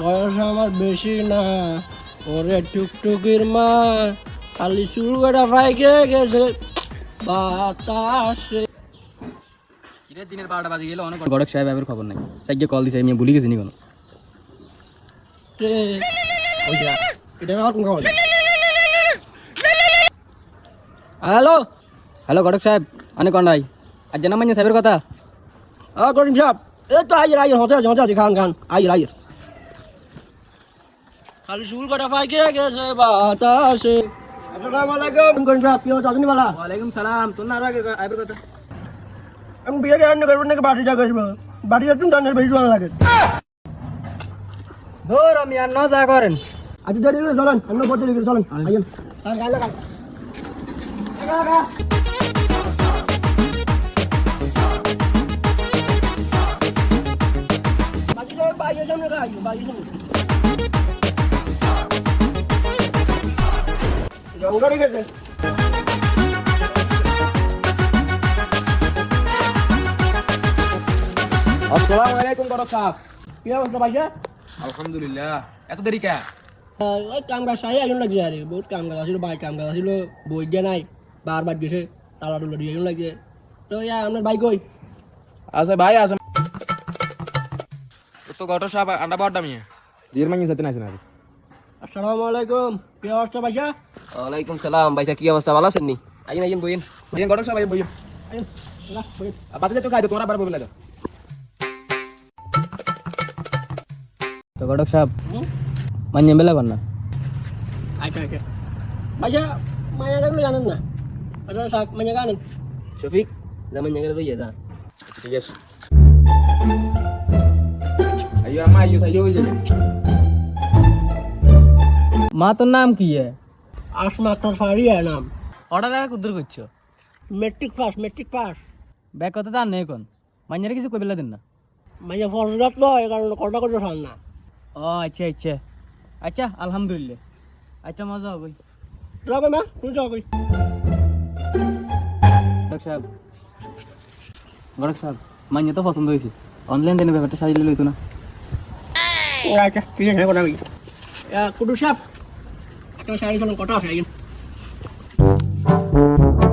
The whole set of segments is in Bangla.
বয়স আমার বেশি না, ওরে টুকটুকির মা খালি চুল কাটা ফাইকে গেছে বাতাসে। কিরে দিনের 12টা বাজে গেল, অনেক গড়ক সাহেবের খবর নাই। সাইকে কল দিছে, আমি ভুলে গেছি নি কোনো। হ্যালো হ্যালো গড়ক সাহেব, অনেক কন্ডাই আর জানা মাইনে সাহেবের কথা। করিম সাহেব, এই তো আইয়ের হতে আছে খান আইয়ের খালি চুল কাটা ফাইকে গেছে বাতাসে। আসসালামু আলাইকুম করিম সাহেব, কি হচ্ছে আপনি বলা? ওয়ালাইকুম সালাম। তোর না আগে আইবের কথা। আমি বিয়ে রান্না করবো নাকি বাটি যা করবো? বাটি একটু টানের বেশি ভালো লাগে। ধর আমি আর ন যা করেন। আজ দেরি করে চলেন, অন্য পথে দেরি করে চলেন। আইয়েন গান লাগান। বাটি যাও, বাইরে সামনে গাই, বাইরে সামনে। রংটা রেখেছে। আসসালামু আলাইকুম গড়ক সাহেব। কি অবস্থা ভাইয়া? আলহামদুলিল্লাহ। এত দেরি কে? ওই কাম কাজ সারি আইন লাগছে আরে, বহুত কাম কাজ আছিল, বাইক কাম কাজ আছিল, বই দিয়া নাই, বারবার গেছে, টালা টুলা দিয়ে আইন লাগছে। তো ইয়া আপনার বাইক কই? আছে ভাই আছে। তো গড়ক সাহেব আন্ডা বাড়টা মিয়া জির মাইনে সাথে নাইছেন আরে। আসসালামু আলাইকুম, কি অবস্থা ভাইয়া? ওয়ালাইকুম সালাম ভাইসা, কি অবস্থা, ভালো আছেন নি? আইন বইন। বইন গড়ক সাহেব, বইন। আইন, না, বই। বাতিলে তো খাইতো, তোমরা আবার বইলা দাও। তো গড়ক সাহেব মাইনে বেলা কর না। আচ্ছা আচ্ছা ভাইয়া, মায়া লাগলো জানেন না? আচ্ছা সাক মায়া জানেন? শফিক জামান জায়গায় লইয়া যা। ঠিক আছে। আইও আমা আইও সাইও হই যাবে। মা তোর নাম কি है? আসমা আক্তার ফারি নাম। অর্ডার আগে কুদুর করছো? Matric pass. ব্যাগ কথা তার নেই কোন মাইনারে কিছু কইবেলা দেন না। মাইয়া ফরজগাত তো এই কারণে কটা করতে চান না। ও আচ্ছা আচ্ছা আচ্ছা, আলহামদুলিল্লাহ। আচ্ছা মজা হবে। যাবে না, তুই যাবি। গড়ক সাহেব, গড়ক সাহেব মাইনে তো পছন্দ হয়েছে, অনলাইন দেনে ব্যাপারটা সারিলে লইতো না। আচ্ছা ঠিক আছে, কথা বলি। কুটু সাহেব, একটা শাড়ি চলুন, কটা আছে আইন।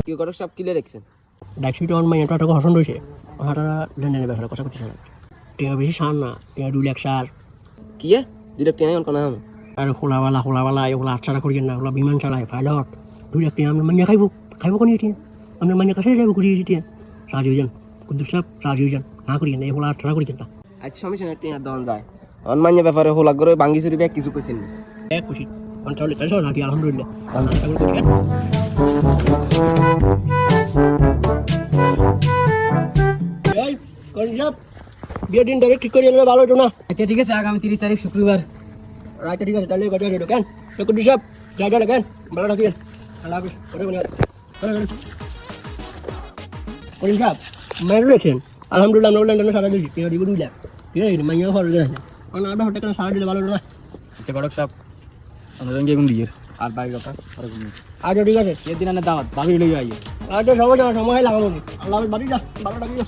কি গড়ক সব কিলে রাখছেন? ডাকছি তো মাইয়া তো একটা পছন্দ হয়েছে, হাটারা লেনদেনের ব্যাপারে কথা করতে চান। টিয়া বেশি সার না, টিয়া 2 লাখ সার। কি ডিরেক্ট অন কোনা হাম? আর খোলাওয়ালা এগুলো আটসারা করিয়েন না, ওগুলো বিমান চালায় পাইলট। 2 লাখ টিয়া আমরা মাইয়া খাইব কোন টিয়া? আমরা মাইয়া কাছে যাবো করিয়ে টিয়া। রাজি হয়ে যান কুদ্দুস সাহেব, রাজি হয়ে যান, না করিয়েন না, এগুলো আটসারা করিয়েন না। আচ্ছা সমস্যা নাই, টিয়া দন যায়। অনমান্য ব্যাপারে হোলা করে ভাঙ্গি চুরি ব্যাগ কিছু কইছেন নি? এক খুশি অঞ্চলে কাছে রাজি, আলহামদুলিল্লাহ। বিয়ের দিন ডাইরেক্ট ঠিক করে এলে ভালো হতো না? আচ্ছা ঠিক আছে, আগামী 30 তারিখ শুক্রবার। রাতে ঠিক আছে, তাহলে কথা হতো কেন? কুদ্দুস সাহেব যা যা কেন ভালো রাখিয়েন। আল্লাহ হাফিজ। করিম সাহেব মাইন রয়েছেন, আলহামদুলিল্লাহ আমরা লন্ডনে সারা দিয়েছি, টিয়া দিব 2 লাখ। ঠিক আছে, মাইয়া ফল আছে, আপনার হতে সারা দিলে ভালো হতো না? আচ্ছা গড়ক সাহেব, আমরা রঙে গুন দিয়ে আর বাকি কথা পরে গুন। আচ্ছা ঠিক আছে, এদিন আনে দাওয়াত ভাবি লই আইও। আচ্ছা সময় লাগাবো। আল্লাহ হাফিজ, বাড়ি যা, ভালো রাখিও।